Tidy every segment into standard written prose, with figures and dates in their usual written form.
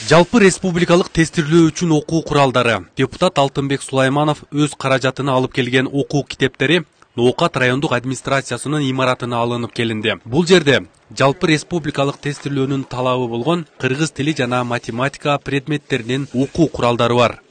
Жалпы республикалык тестирлөө үчүн окуу куралдары. Депутат Алтынбек Сулайманов өз каражатына алып келген окуу китептери Ноокат райондук администрациясынын имаратына алынып келинди. Бул жерде жалпы республикалык тестирлөөнүн талабы болгон кыргыз тили жана математика предметтеринин окуу куралдары бар.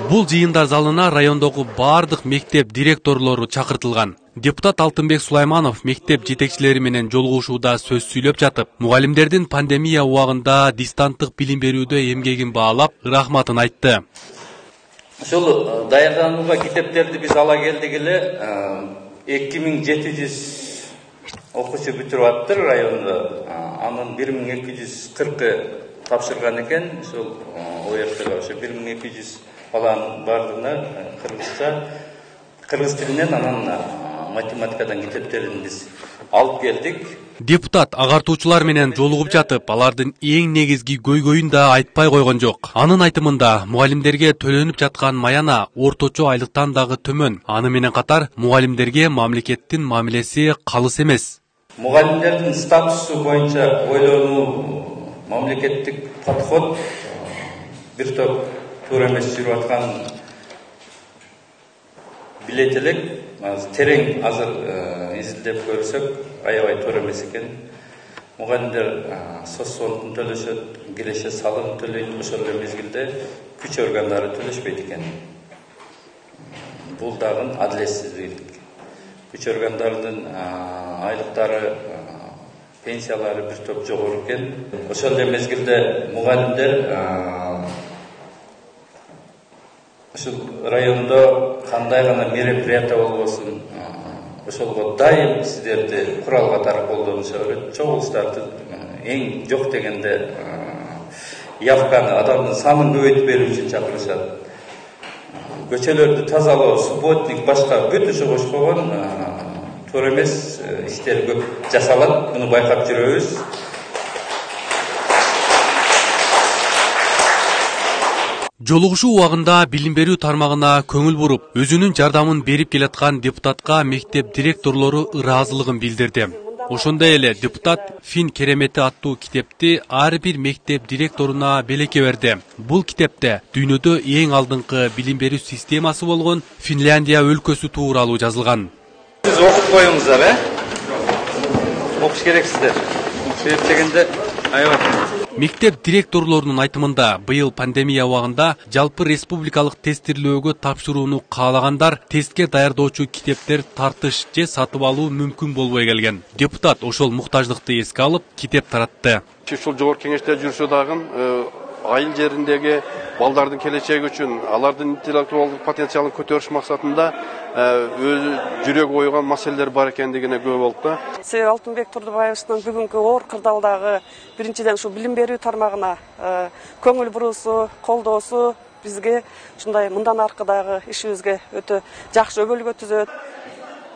Бул жыйындар залына райондогу бардык мектеп директорлору чакыртылган. Депутат Алтынбек Сулайманов мектеп жетекчилери менен жолугушууда сөз сүйлөп жатып, мугалимдердин пандемия убагында дистанттык билим берүүдө эмгегин баалап, рахматын айтты. Ошол даярданууга китептерди биз ала келдик эле 2700 окуучу бүтүрүп аттыр райондо. Анын 1240 тапшырган экен. Ошол оерттеге ошо 1200 баланын бардыгына кыргыз тилинен анан математикадан китептерин биз алып келдик. Депутат агартуучулар менен жолугуп жатып, алардын эң негизги көйгөйүн да айтпай койгон жок. Анын айтымында, мугалимдерге төлөнүп жаткан маяна орточо айлыктан дагы төмөн. Аны менен катар, мугалимдерге мамлекеттин мамилеси калыс эмес. Мугалимдердин статусу боюнча ойлонуу, мамлекеттик подход бир топ туура эмес жүрүп аткан билет элек. Терең азыр изилдеп көрсөк, аябай туура эмес экен. Мугалимдер соцфондун төлөшөт, киреше салым төлөйт, ошол эле мезгилде күч органдары төлөшпөйт экен. Бул дагы адилетсиздик. Күч органдарынын айлыктары, пенсиялары бир топ жогору экен. Ошол эле мезгилде мугалимдер ошол райондо кандай гана мероприятие болбосун, ошолго дайым сиздерди курал катары колдонуша берет. Чогулуштарды эң жок дегенде явканы, адамдын санын көбөйтүп берүү үчүн чакырышат. Көчөлөрдү тазалоо, субботник, башка бүт ошо кош койгон туура эмес иштер көп жасалат. Муну байкап жүрөбүз. Жолугушуу убагында билим берүү тармагына көңүл буруп, өзүнүн жардамын берип келаткан депутатка мектеп директорлору ыраазылыгын билдирди. Ошондой эле депутат Фин керемети аттуу китепти ар бир мектеп директоруна белекке берди. Бул китепте дүйнөдө эң алдыңкы билим берүү системасы болгон Финляндия өлкөсү тууралуу жазылган. Сиз окуп коюңуздар, окуш керексиздер. Себеп дегенде аябай. Мектеп директорлорунун айтымында, быйыл пандемия убагында жалпы республикалык тестирлөөгө тапшырууну каалагандар тестке даярдоочу китептер тартыш же сатып алуу мүмкүн болбой келген. Депутат ошол муктаждыкты эске алып, китеп таратты. Ушул жогорку кеңеште жүрсө дагы айыл жериндеги балдардын келечеги үчүн, алардын интеллектуалдык потенциалын көтөрүш максатында өз жүрөгү ойгон маселелер бар экендигине күбө болуп да. Себеби Алтынбек Турдубаевичтин бүгүнкү оор кырдаалдагы биринчиден ушу билим берүү тармагына көңүл буруусу, колдоосу бизге ушундай мындан аркыдагы ишибизге өтө жакшы өбөлгө түзөт.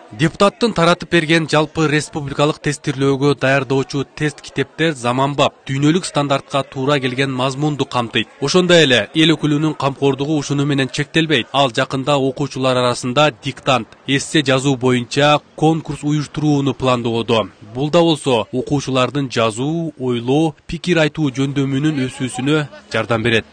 Депутаттын таратып берген жалпы республикалык тестирлөөгө даярдоочу тест китептер заманбап, дүйнөлүк стандартка туура келген мазмунду камтыйт. Ошондой эле эл өкүлүнүн камкордугу ушуну менен чектелбейт. Ал жакында окуучулар арасында диктант, эссе жазуу боюнча конкурс уюштурууну пландоодо. Бул да болсо окуучулардын жазуу, ойлоо, пикир айтуу жөндөмүнүн өсүүсүнө жардам берет.